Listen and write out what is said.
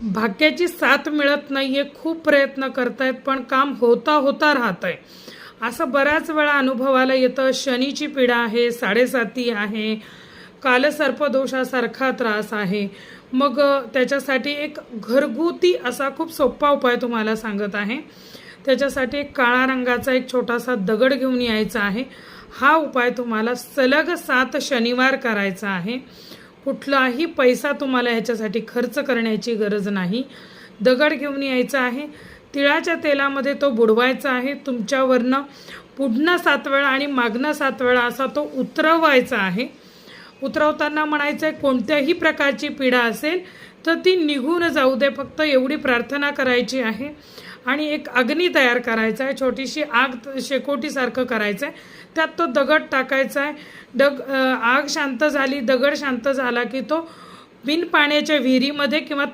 भाग्याची साथ मिळत नाहीये, खूप प्रयत्न करतायत पण काम होता होता राहतंय. असं बऱ्याच वेळा अनुभवाला येतं. शनीची पीडा आहे, साडेसाती आहे, कालसर्पदोषासारखा त्रास आहे. मग त्याच्यासाठी एक घरगुती असा खूप सोपा उपाय तुम्हाला सांगत आहे. त्याच्यासाठी एक काळा रंगाचा एक छोटासा दगड घेऊन यायचा आहे. हा उपाय तुम्हाला सलग 7 शनिवार करायचा आहे. कुठलाही पैसा तुम्हाला ह्याच्यासाठी खर्च करण्याची गरज नाही. दगड घेऊन यायचा आहे, तिळाच्या तेलामध्ये तो बुडवायचा आहे. तुमच्यावरनं पुढनं 7 वेळा आणि मागनं 7 वेळा असा तो उतरवायचा आहे. उतरवताना म्हणायचं आहे, कोणत्याही प्रकारची पीडा असेल तर ती निघून जाऊ दे, फक्त एवढी प्रार्थना करायची आहे. आणि एक अग्नी तयार करायचा आहे, छोटीशी आग शेकोटीसारखं करायचं आहे. त्यात तो दगड टाकायचा आहे. आग शांत झाली, दगड शांत झाला की तो बिन पाण्याच्या विहिरीमध्ये किंवा